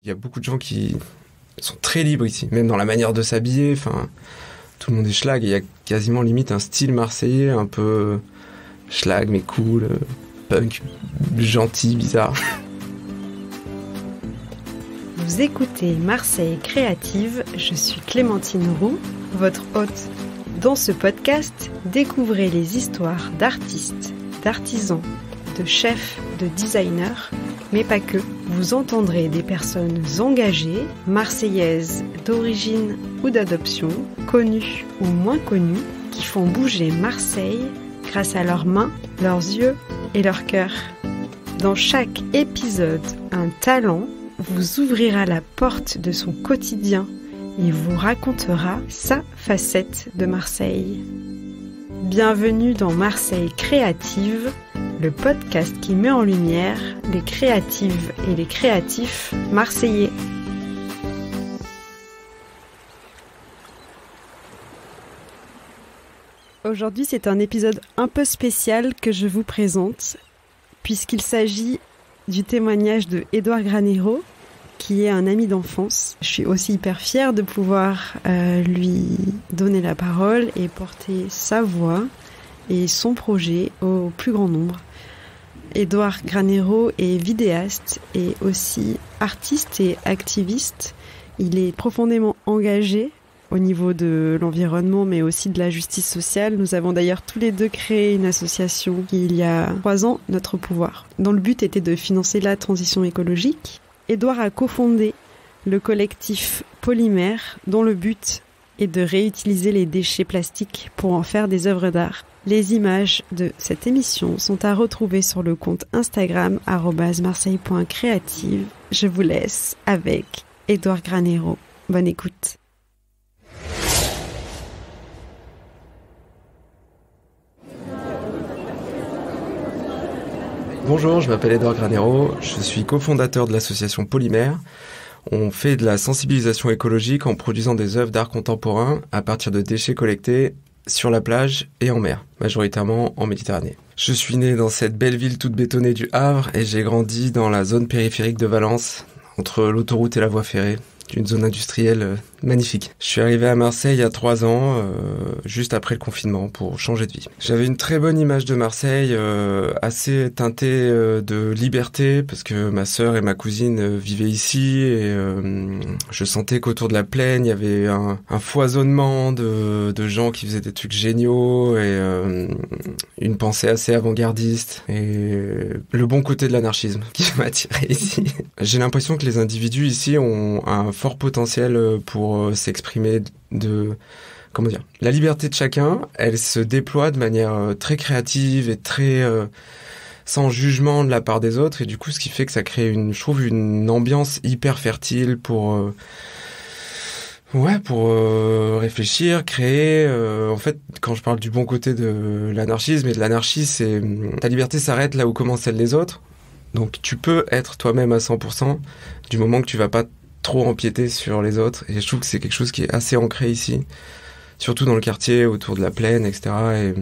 Il y a beaucoup de gens qui sont très libres ici, même dans la manière de s'habiller. Enfin, tout le monde est schlag et il y a quasiment limite un style marseillais un peu schlag mais cool, punk, gentil, bizarre. Vous écoutez Marseille Créative, je suis Clémentine Roux, votre hôte. Dans ce podcast, découvrez les histoires d'artistes, d'artisans, de chefs, de designers, mais pas que. Vous entendrez des personnes engagées, marseillaises d'origine ou d'adoption, connues ou moins connues, qui font bouger Marseille grâce à leurs mains, leurs yeux et leur cœur. Dans chaque épisode, un talent vous ouvrira la porte de son quotidien et vous racontera sa facette de Marseille. Bienvenue dans Marseille Créative, le podcast qui met en lumière les créatives et les créatifs marseillais. Aujourd'hui, c'est un épisode un peu spécial que je vous présente, puisqu'il s'agit du témoignage de Édouard Granero, qui est un ami d'enfance. Je suis aussi hyper fière de pouvoir lui donner la parole et porter sa voix et son projet au plus grand nombre. Édouard Granero est vidéaste et aussi artiste et activiste. Il est profondément engagé au niveau de l'environnement, mais aussi de la justice sociale. Nous avons d'ailleurs tous les deux créé une association il y a 3 ans, Notre Pouvoir, dont le but était de financer la transition écologique. Édouard a cofondé le collectif Polymère, dont le but est de réutiliser les déchets plastiques pour en faire des œuvres d'art. Les images de cette émission sont à retrouver sur le compte Instagram @marseille.creative. Je vous laisse avec Édouard Granero. Bonne écoute. Bonjour, je m'appelle Édouard Granero, je suis cofondateur de l'association Polymère. On fait de la sensibilisation écologique en produisant des œuvres d'art contemporain à partir de déchets collectés sur la plage et en mer, majoritairement en Méditerranée. Je suis né dans cette belle ville toute bétonnée du Havre et j'ai grandi dans la zone périphérique de Valence, entre l'autoroute et la voie ferrée, une zone industrielle magnifique. Je suis arrivé à Marseille il y a 3 ans, juste après le confinement, pour changer de vie. J'avais une très bonne image de Marseille, assez teintée de liberté, parce que ma sœur et ma cousine vivaient ici, et je sentais qu'autour de la plaine, il y avait un foisonnement de gens qui faisaient des trucs géniaux, et une pensée assez avant-gardiste, et le bon côté de l'anarchisme qui m'a attiré ici. J'ai l'impression que les individus ici ont un fort potentiel pour s'exprimer la liberté de chacun, elle se déploie de manière très créative et très sans jugement de la part des autres, et du coup ce qui fait que ça crée je trouve une ambiance hyper fertile pour réfléchir, créer. En fait, quand je parle du bon côté de l'anarchisme et de l'anarchie, c'est ta liberté s'arrête là où commence celle des autres. Donc tu peux être toi-même à 100% du moment que tu vas pas trop empiéter sur les autres, et je trouve que c'est quelque chose qui est assez ancré ici, surtout dans le quartier autour de la plaine, etc.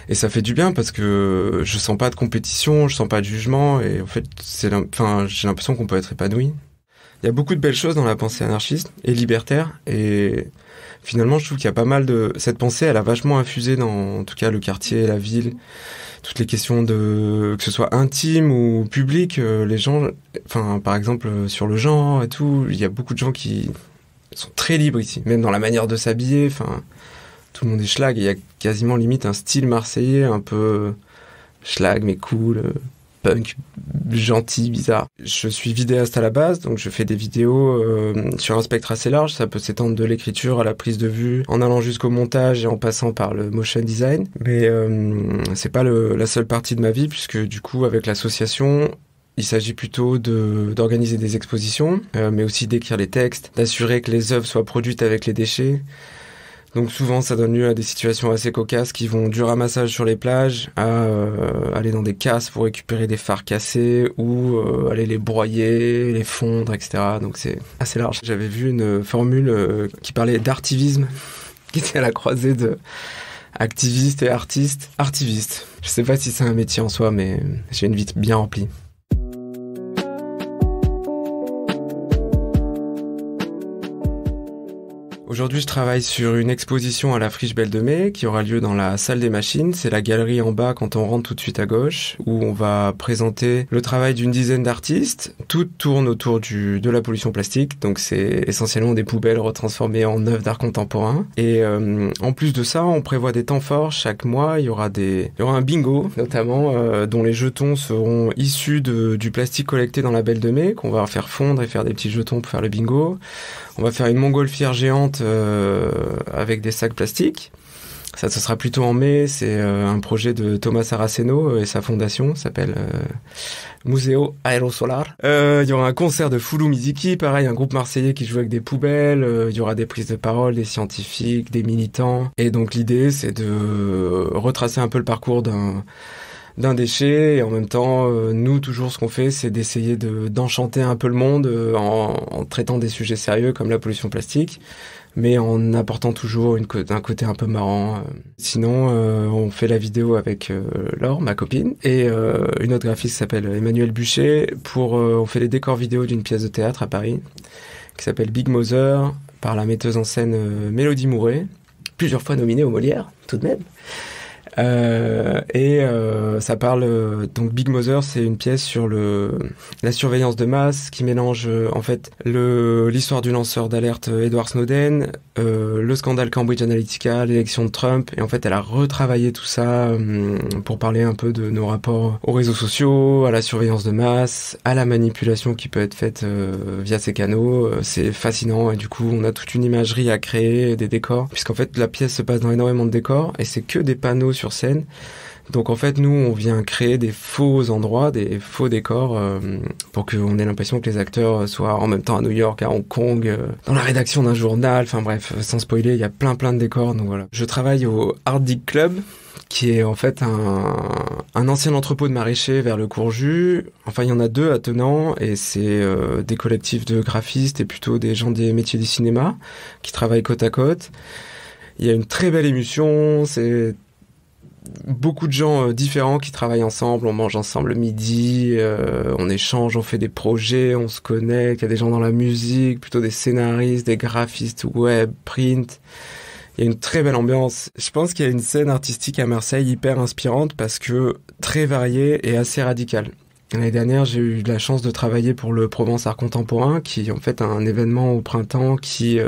Et ça fait du bien parce que je sens pas de compétition, je sens pas de jugement, et en fait j'ai l'impression qu'on peut être épanoui. Il y a beaucoup de belles choses dans la pensée anarchiste et libertaire, et finalement je trouve qu'il y a pas mal de cette pensée, elle a vachement infusé dans en tout cas le quartier, la ville. Toutes les questions que ce soit intime ou public, les gens, par exemple sur le genre et tout, il y a beaucoup de gens qui sont très libres ici, même dans la manière de s'habiller. Tout le monde est schlag et il y a quasiment limite un style marseillais un peu schlag mais cool, punk, gentil, bizarre. Je suis vidéaste à la base, donc je fais des vidéos sur un spectre assez large. Ça peut s'étendre de l'écriture à la prise de vue, en allant jusqu'au montage et en passant par le motion design. Mais c'est pas la seule partie de ma vie, puisque du coup, avec l'association, il s'agit plutôt d'organiser des expositions, mais aussi d'écrire les textes, d'assurer que les œuvres soient produites avec les déchets. Donc souvent, ça donne lieu à des situations assez cocasses qui vont du ramassage sur les plages à aller dans des casses pour récupérer des phares cassés ou aller les broyer, les fondre, etc. Donc c'est assez large. J'avais vu une formule qui parlait d'artivisme, qui était à la croisée de activiste et artiste. Artiviste. Je sais pas si c'est un métier en soi, mais j'ai une vie bien remplie. Aujourd'hui, je travaille sur une exposition à la Friche Belle de Mai qui aura lieu dans la salle des machines. C'est la galerie en bas quand on rentre tout de suite à gauche, où on va présenter le travail d'une dizaine d'artistes. Tout tourne autour de la pollution plastique, donc c'est essentiellement des poubelles retransformées en œuvres d'art contemporain. Et en plus de ça, on prévoit des temps forts. Chaque mois, il y aura un bingo, notamment, dont les jetons seront issus du plastique collecté dans la Belle de Mai, qu'on va faire fondre et faire des petits jetons pour faire le bingo. On va faire une montgolfière géante avec des sacs plastiques. Ça, ce sera plutôt en mai. C'est un projet de Thomas Saraceno et sa fondation s'appelle Museo Aerosolar. Il y aura un concert de Foulou Miziki, pareil, un groupe marseillais qui joue avec des poubelles. Il y aura des prises de parole, des scientifiques, des militants. Et donc l'idée, c'est de retracer un peu le parcours d'un déchet, et en même temps, nous, toujours, ce qu'on fait, c'est d'essayer d'enchanter un peu le monde en traitant des sujets sérieux comme la pollution plastique, mais en apportant toujours un côté un peu marrant. Sinon, on fait la vidéo avec Laure, ma copine, et une autre graphiste qui s'appelle Emmanuel Bûcher. On fait les décors vidéo d'une pièce de théâtre à Paris, qui s'appelle Big Mother, par la metteuse en scène Mélodie Mouret, plusieurs fois nominée au Molière, tout de même. Ça parle donc Big Mother, c'est une pièce sur la surveillance de masse qui mélange en fait l'histoire du lanceur d'alerte Edward Snowden, le scandale Cambridge Analytica, l'élection de Trump, et en fait elle a retravaillé tout ça pour parler un peu de nos rapports aux réseaux sociaux, à la surveillance de masse, à la manipulation qui peut être faite via ces canaux. C'est fascinant, et du coup on a toute une imagerie à créer, des décors, puisqu'en fait la pièce se passe dans énormément de décors et c'est que des panneaux sur scène. Donc en fait, nous, on vient créer des faux endroits, des faux décors pour qu'on ait l'impression que les acteurs soient en même temps à New York, à Hong Kong, dans la rédaction d'un journal. Enfin bref, sans spoiler, il y a plein de décors. Donc voilà. Je travaille au Art Dig Club, qui est en fait un ancien entrepôt de maraîchers vers le Courjus. Enfin, il y en a 2 à Tenant, et c'est des collectifs de graphistes et plutôt des gens des métiers du cinéma qui travaillent côte à côte. Il y a une très belle émulsion, c'est beaucoup de gens différents qui travaillent ensemble, on mange ensemble le midi, on échange, on fait des projets, on se connecte, il y a des gens dans la musique, plutôt des scénaristes, des graphistes web, print. Il y a une très belle ambiance. Je pense qu'il y a une scène artistique à Marseille hyper inspirante parce que très variée et assez radicale. L'année dernière, j'ai eu la chance de travailler pour le Provence Art Contemporain, qui est en fait un événement au printemps qui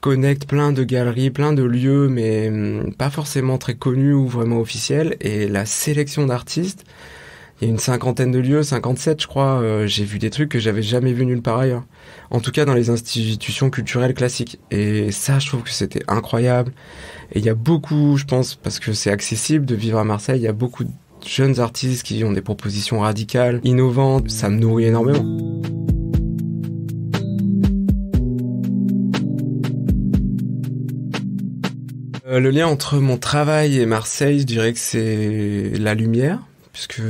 connecte plein de galeries, plein de lieux, mais pas forcément très connus ou vraiment officiels. Et la sélection d'artistes, il y a une 50aine de lieux, 57 je crois, j'ai vu des trucs que j'avais jamais vus nulle part ailleurs. En tout cas dans les institutions culturelles classiques. Et ça, je trouve que c'était incroyable. Et il y a beaucoup, je pense, parce que c'est accessible de vivre à Marseille, il y a beaucoup de jeunes artistes qui ont des propositions radicales, innovantes, ça me nourrit énormément. Le lien entre mon travail et Marseille, je dirais que c'est la lumière, puisque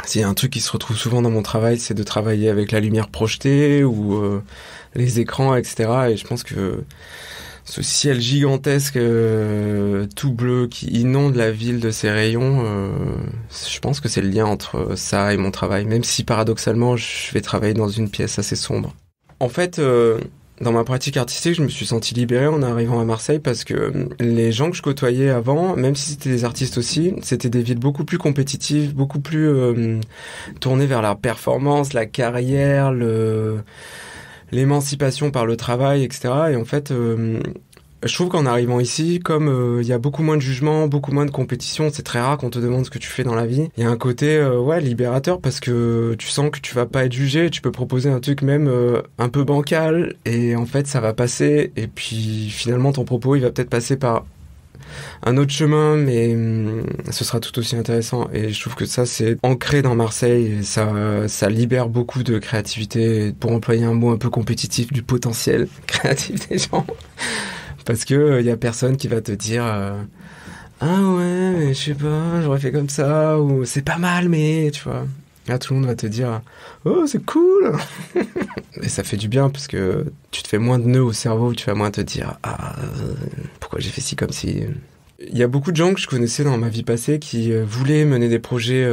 s'il y a un truc qui se retrouve souvent dans mon travail, c'est de travailler avec la lumière projetée ou les écrans, etc. Et je pense que ce ciel gigantesque tout bleu qui inonde la ville de ses rayons, je pense que c'est le lien entre ça et mon travail, même si paradoxalement je vais travailler dans une pièce assez sombre. En fait, dans ma pratique artistique, je me suis senti libéré en arrivant à Marseille parce que les gens que je côtoyais avant, même si c'était des artistes aussi, c'était des villes beaucoup plus compétitives, beaucoup plus tournées vers la performance, la carrière, l'émancipation par le travail, etc. Et en fait, je trouve qu'en arrivant ici, comme il y a beaucoup moins de jugement, beaucoup moins de compétition, c'est très rare qu'on te demande ce que tu fais dans la vie. Il y a un côté libérateur parce que tu sens que tu vas pas être jugé, tu peux proposer un truc même un peu bancal et en fait ça va passer. Et puis finalement ton propos il va peut-être passer par un autre chemin, mais ce sera tout aussi intéressant. Et je trouve que ça, c'est ancré dans Marseille. Et ça libère beaucoup de créativité, pour employer un mot un peu compétitif, du potentiel créatif des gens. Parce que y a personne qui va te dire ah ouais, mais je sais pas, j'aurais fait comme ça, ou c'est pas mal, mais tu vois. Là, tout le monde va te dire oh, c'est cool. Et ça fait du bien parce que tu te fais moins de nœuds au cerveau, tu vas moins te dire pourquoi j'ai fait ci comme ci. Il y a beaucoup de gens que je connaissais dans ma vie passée qui voulaient mener des projets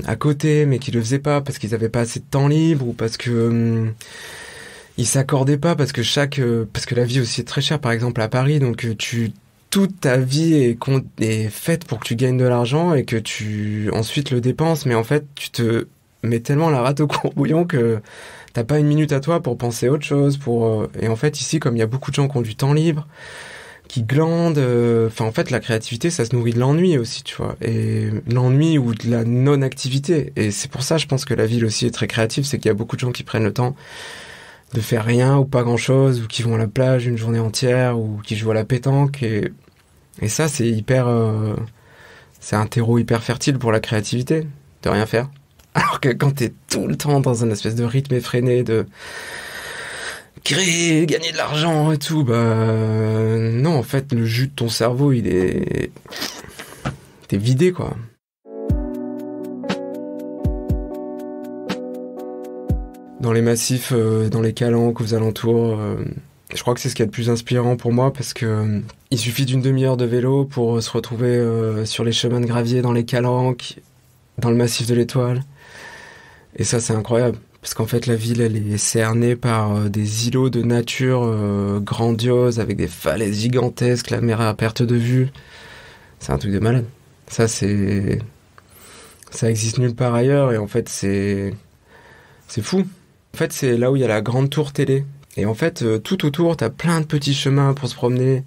à côté, mais qui le faisaient pas parce qu'ils avaient pas assez de temps libre ou parce que ils s'accordaient pas parce que parce que la vie aussi est très chère, par exemple à Paris, donc toute ta vie est faite pour que tu gagnes de l'argent et que tu ensuite le dépenses, mais en fait tu te mets tellement la rate au courbouillon que t'as pas une minute à toi pour penser à autre chose, et en fait ici, comme il y a beaucoup de gens qui ont du temps libre, qui glandent, en fait la créativité ça se nourrit de l'ennui aussi, tu vois, et l'ennui ou de la non-activité, et c'est pour ça je pense que la ville aussi est très créative, c'est qu'il y a beaucoup de gens qui prennent le temps de faire rien ou pas grand chose, ou qui vont à la plage une journée entière, ou qui jouent à la pétanque, et ça c'est c'est un terreau hyper fertile pour la créativité, de rien faire. Alors que quand t'es tout le temps dans un espèce de rythme effréné de créer, gagner de l'argent et tout, non, en fait, le jus de ton cerveau, t'es vidé, quoi. Dans les massifs, dans les calanques, aux alentours, je crois que c'est ce qui est le plus inspirant pour moi, parce que il suffit d'une demi-heure de vélo pour se retrouver sur les chemins de gravier dans les calanques, dans le massif de l'Étoile. Et ça, c'est incroyable. Parce qu'en fait, la ville, elle est cernée par des îlots de nature grandioses, avec des falaises gigantesques, la mer à perte de vue. C'est un truc de malade. Ça existe nulle part ailleurs, et en fait, c'est fou. En fait, c'est là où il y a la grande tour télé. Et en fait, tout autour, t'as plein de petits chemins pour se promener.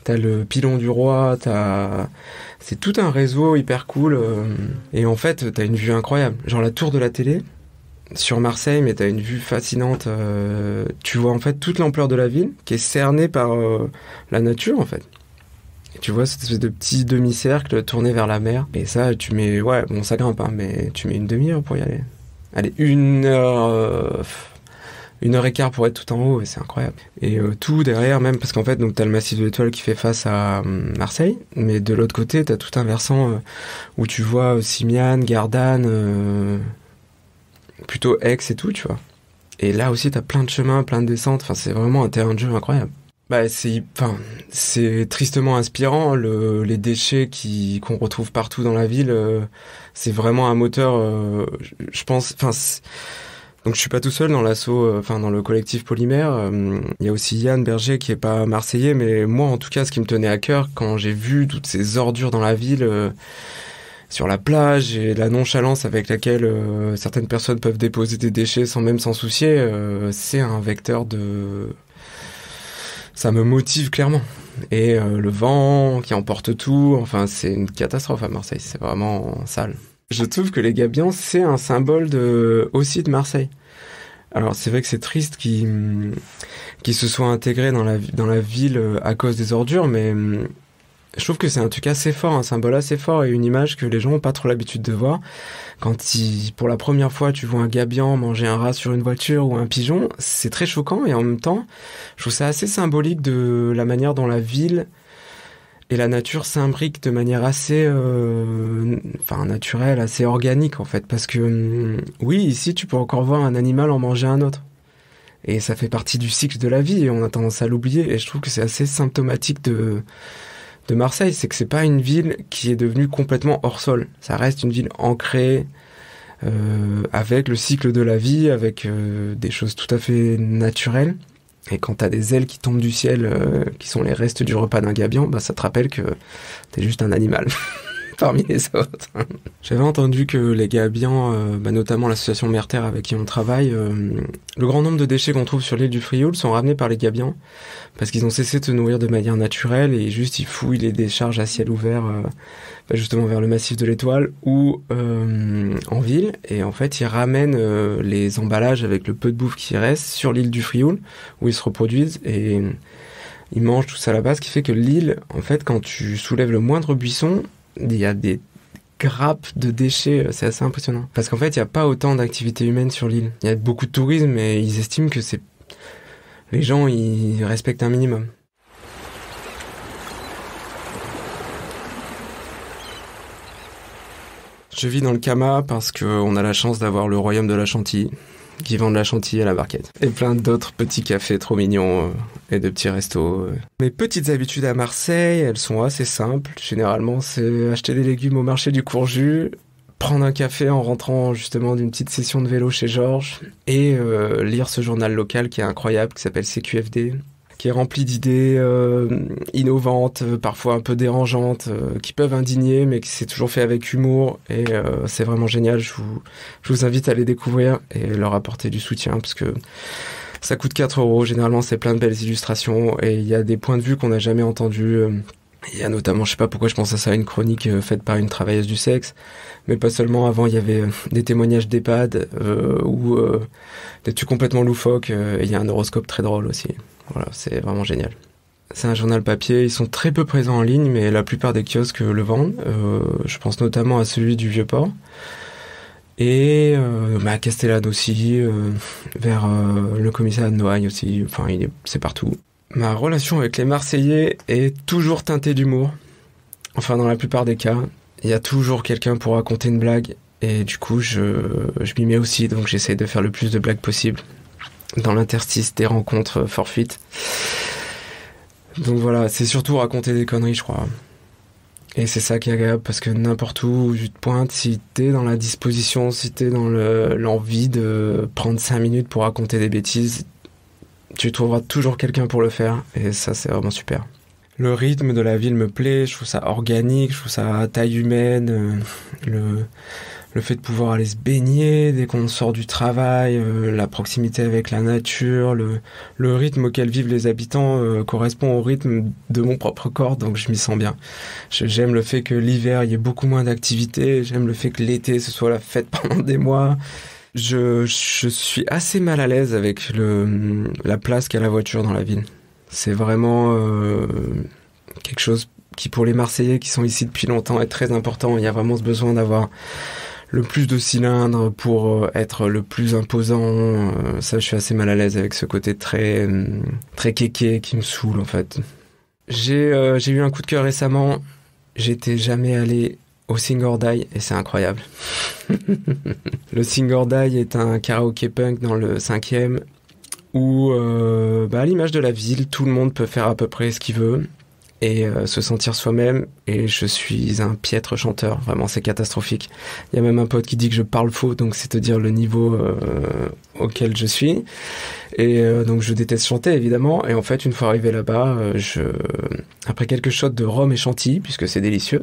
T'as le pilon du roi, c'est tout un réseau hyper cool. Et en fait, t'as une vue incroyable. Genre la tour de la télé, sur Marseille, mais t'as une vue fascinante. Tu vois en fait toute l'ampleur de la ville, qui est cernée par la nature, en fait. Et tu vois cette espèce de petit demi-cercle tourné vers la mer. Et ça, tu mets... Ouais, bon, ça grimpe, hein, mais tu mets une demi-heure pour y aller. Allez, 1 heure... 1 heure et quart pour être tout en haut, et c'est incroyable. Et tout derrière, même, parce qu'en fait, donc t'as le massif de l'Étoile qui fait face à Marseille, mais de l'autre côté, t'as tout un versant où tu vois Simiane, Gardanne, plutôt Aix et tout, tu vois. Et là aussi, t'as plein de chemins, plein de descentes, enfin, c'est vraiment un terrain de jeu incroyable. C'est tristement inspirant, les déchets qu'on retrouve partout dans la ville, c'est vraiment un moteur, je pense, donc je suis pas tout seul dans dans le collectif Polymère. Il y a aussi Yann Berger qui est pas marseillais, mais moi en tout cas, ce qui me tenait à cœur quand j'ai vu toutes ces ordures dans la ville, sur la plage, et la nonchalance avec laquelle certaines personnes peuvent déposer des déchets sans même s'en soucier, c'est un vecteur ça me motive clairement. Et le vent qui emporte tout, enfin c'est une catastrophe à Marseille, c'est vraiment sale. Je trouve que les gabions, c'est un symbole aussi de Marseille. Alors c'est vrai que c'est triste qu'ils se soient intégrés dans la ville à cause des ordures, mais je trouve que c'est un truc assez fort, un symbole assez fort, et une image que les gens n'ont pas trop l'habitude de voir. Quand pour la première fois tu vois un gabian manger un rat sur une voiture ou un pigeon, c'est très choquant, et en même temps, je trouve ça assez symbolique de la manière dont la ville et la nature s'imbrique de manière assez naturelle, assez organique en fait, parce que oui, ici tu peux encore voir un animal en manger un autre, et ça fait partie du cycle de la vie, et on a tendance à l'oublier, et je trouve que c'est assez symptomatique de Marseille, c'est que c'est pas une ville qui est devenue complètement hors sol, ça reste une ville ancrée avec le cycle de la vie, avec des choses tout à fait naturelles. Et quand t'as des ailes qui tombent du ciel, qui sont les restes du repas d'un gabian, ça te rappelle que t'es juste un animal parmi les autres. J'avais entendu que les gabians, notamment l'association Mer-Terre avec qui on travaille, le grand nombre de déchets qu'on trouve sur l'île du Frioul sont ramenés par les gabians, parce qu'ils ont cessé de se nourrir de manière naturelle, et juste ils fouillent les décharges à ciel ouvert, justement vers le massif de l'Étoile ou en ville, et en fait ils ramènent les emballages avec le peu de bouffe qui reste sur l'île du Frioul, où ils se reproduisent, et ils mangent tout ça là-bas, ce qui fait que l'île, en fait, quand tu soulèves le moindre buisson, il y a des grappes de déchets, c'est assez impressionnant. Parce qu'en fait, il n'y a pas autant d'activité humaine sur l'île. Il y a beaucoup de tourisme, mais ils estiment que les gens, ils respectent un minimum. Je vis dans le Kama parce qu'on a la chance d'avoir le royaume de la chantilly, qui vend de la chantilly à la barquette. Et plein d'autres petits cafés trop mignons et de petits restos. Mes petites habitudes à Marseille, elles sont assez simples. Généralement, c'est acheter des légumes au marché du Courjus, prendre un café en rentrant justement d'une petite session de vélo chez Georges et lire ce journal local qui est incroyable, qui s'appelle CQFD, qui est rempli d'idées innovantes, parfois un peu dérangeantes, qui peuvent indigner, mais qui s'est toujours fait avec humour. Et c'est vraiment génial. Je vous invite à les découvrir et leur apporter du soutien, parce que ça coûte 4 €. Généralement, c'est plein de belles illustrations et il y a des points de vue qu'on n'a jamais entendus. Il y a notamment, je sais pas pourquoi je pense à ça, une chronique faite par une travailleuse du sexe, mais pas seulement. Avant, il y avait des témoignages d'EHPAD ou des trucs complètement loufoques. Et il y a un horoscope très drôle aussi. Voilà, c'est vraiment génial. C'est un journal papier, ils sont très peu présents en ligne, mais la plupart des kiosques le vendent. Je pense notamment à celui du Vieux-Port. Et à Castellane aussi, vers le commissariat de Noailles aussi, enfin c'est partout. Ma relation avec les Marseillais est toujours teintée d'humour. Enfin, dans la plupart des cas, il y a toujours quelqu'un pour raconter une blague. Et du coup, je m'y mets aussi, donc j'essaie de faire le plus de blagues possible dans l'interstice des rencontres fortuites. Donc voilà, c'est surtout raconter des conneries, je crois. Et c'est ça qui est agréable, parce que n'importe où tu te pointes, si t'es dans la disposition, si t'es dans l'envie de prendre 5 minutes pour raconter des bêtises, tu trouveras toujours quelqu'un pour le faire, et ça, c'est vraiment super. Le rythme de la ville me plaît, je trouve ça organique, je trouve ça à taille humaine, le fait de pouvoir aller se baigner dès qu'on sort du travail, la proximité avec la nature, le rythme auquel vivent les habitants correspond au rythme de mon propre corps, donc je m'y sens bien. J'aime le fait que l'hiver, il y ait beaucoup moins d'activités, j'aime le fait que l'été, ce soit la fête pendant des mois. Je suis assez mal à l'aise avec la place qu'a la voiture dans la ville. C'est vraiment quelque chose qui, pour les Marseillais qui sont ici depuis longtemps, est très important. Il y a vraiment ce besoin d'avoir le plus de cylindres pour être le plus imposant. Ça, je suis assez mal à l'aise avec ce côté très kéké qui me saoule, en fait. J'ai eu un coup de cœur récemment. J'étais jamais allé au Sing or Die et c'est incroyable. Le Sing or Die est un karaoké punk dans le 5e où, à l'image de la ville, tout le monde peut faire à peu près ce qu'il veut et se sentir soi-même, et je suis un piètre chanteur, vraiment c'est catastrophique. Il y a même un pote qui dit que je parle faux, donc c'est te dire le niveau auquel je suis, et donc je déteste chanter évidemment, et en fait une fois arrivé là-bas, après quelques shots de rhum et chantilly, puisque c'est délicieux,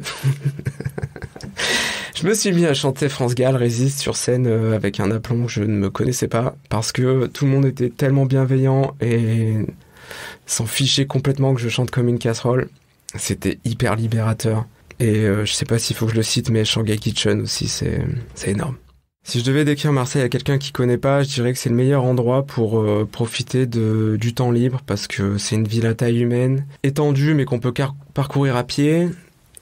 je me suis mis à chanter France Gall Résiste sur scène avec un aplomb que je ne me connaissais pas, parce que tout le monde était tellement bienveillant et s'en fichait complètement que je chante comme une casserole. C'était hyper libérateur. Et je sais pas s'il faut que je le cite, mais Shanghai Kitchen aussi, c'est énorme. Si je devais décrire Marseille à quelqu'un qui connaît pas, je dirais que c'est le meilleur endroit pour profiter du temps libre, parce que c'est une ville à taille humaine, étendue, mais qu'on peut parcourir à pied,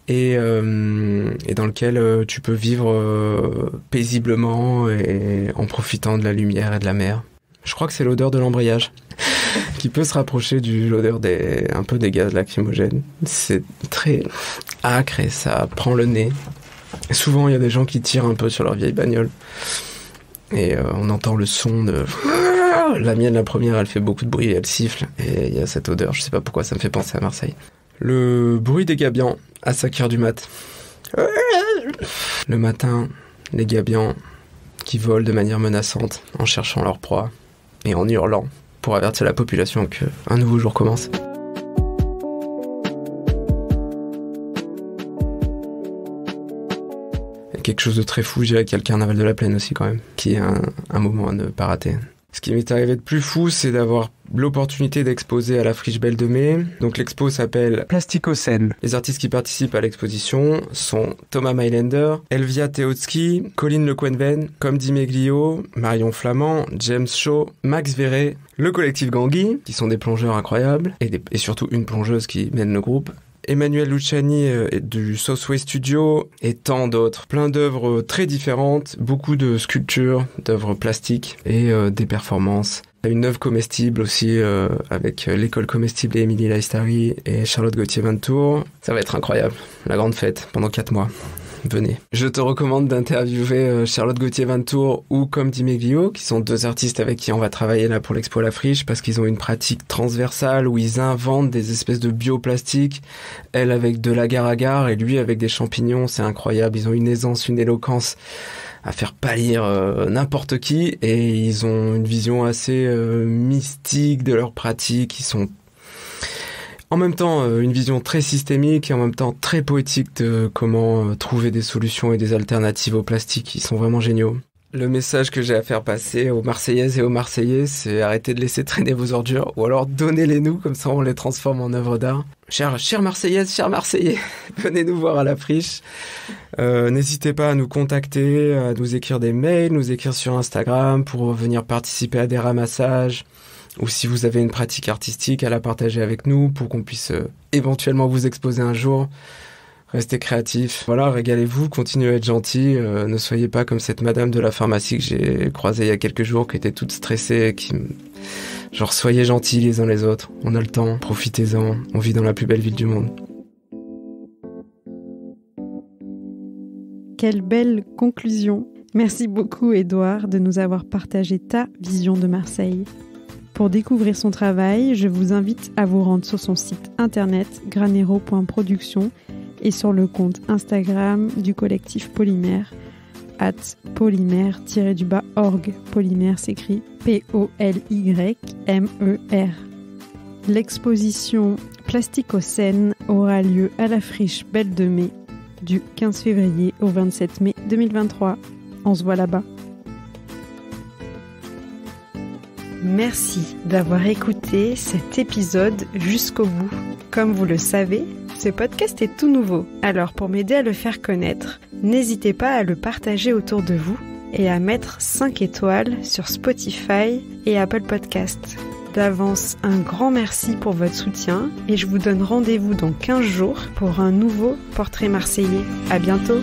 et dans lequel tu peux vivre paisiblement et en profitant de la lumière et de la mer. Je crois que c'est l'odeur de l'embrayage qui peut se rapprocher de l'odeur un peu des gaz lacrymogènes. C'est très âcre et ça prend le nez. Et souvent, il y a des gens qui tirent un peu sur leur vieille bagnole. Et on entend le son de... La mienne, la première, elle fait beaucoup de bruit, elle siffle. Et il y a cette odeur, je sais pas pourquoi, ça me fait penser à Marseille. Le bruit des gabions à 5h du mat. Le matin, les gabions qui volent de manière menaçante en cherchant leur proie et en hurlant pour avertir la population qu'un nouveau jour commence. Et quelque chose de très fou, je dirais qu'il y a le carnaval de la Plaine aussi quand même, qui est un moment à ne pas rater. Ce qui m'est arrivé de plus fou, c'est d'avoir l'opportunité d'exposer à la Friche Belle de Mai. Donc l'expo s'appelle Plasticocène. Les artistes qui participent à l'exposition sont Thomas Mailänder, Elvia Teotzky, Colline Le Quenven, Comdi Meglio, Marion Flamand, James Shaw, Max Verret, le collectif Gangui, qui sont des plongeurs incroyables, et surtout une plongeuse qui mène le groupe, Emmanuel Luciani du Southway Studio et tant d'autres. Plein d'œuvres très différentes, beaucoup de sculptures, d'œuvres plastiques et des performances. Une œuvre comestible aussi avec l'école comestible et Émilie Laistari et Charlotte Gauthier-Vantour. Ça va être incroyable, la grande fête pendant 4 mois. venez. Je te recommande d'interviewer Charlotte Gauthier-Vantour ou Comme dit Meglio, qui sont 2 artistes avec qui on va travailler là pour l'Expo La Friche, parce qu'ils ont une pratique transversale où ils inventent des espèces de bioplastiques, elle avec de l'agar-agar et lui avec des champignons, c'est incroyable. Ils ont une aisance, une éloquence à faire pâlir n'importe qui, et ils ont une vision assez mystique de leur pratique. Ils sont en même temps une vision très systémique et en même temps très poétique de comment trouver des solutions et des alternatives au plastique. Ils sont vraiment géniaux. Le message que j'ai à faire passer aux Marseillaises et aux Marseillais, c'est arrêtez de laisser traîner vos ordures, ou alors donnez-les-nous, comme ça on les transforme en œuvres d'art. Chères Marseillaises, chers Marseillais, venez nous voir à la Friche. N'hésitez pas à nous contacter, à nous écrire des mails, nous écrire sur Instagram pour venir participer à des ramassages, ou si vous avez une pratique artistique, à la partager avec nous pour qu'on puisse éventuellement vous exposer un jour. Restez créatifs. Voilà, régalez-vous, continuez à être gentils. Ne soyez pas comme cette madame de la pharmacie que j'ai croisée il y a quelques jours, qui était toute stressée, genre soyez gentils les uns les autres. On a le temps, profitez-en. On vit dans la plus belle ville du monde. Quelle belle conclusion. Merci beaucoup Édouard de nous avoir partagé ta vision de Marseille. Pour découvrir son travail, je vous invite à vous rendre sur son site internet granero.production et sur le compte Instagram du collectif Polymère @polymère-org. Polymère s'écrit POLYMER. L'exposition Plasticocène aura lieu à la Friche Belle de Mai du 15 février au 27 mai 2023. On se voit là-bas. Merci d'avoir écouté cet épisode jusqu'au bout. Comme vous le savez, ce podcast est tout nouveau. Alors pour m'aider à le faire connaître, n'hésitez pas à le partager autour de vous et à mettre 5 étoiles sur Spotify et Apple Podcasts. D'avance, un grand merci pour votre soutien et je vous donne rendez-vous dans 15 jours pour un nouveau portrait marseillais. À bientôt!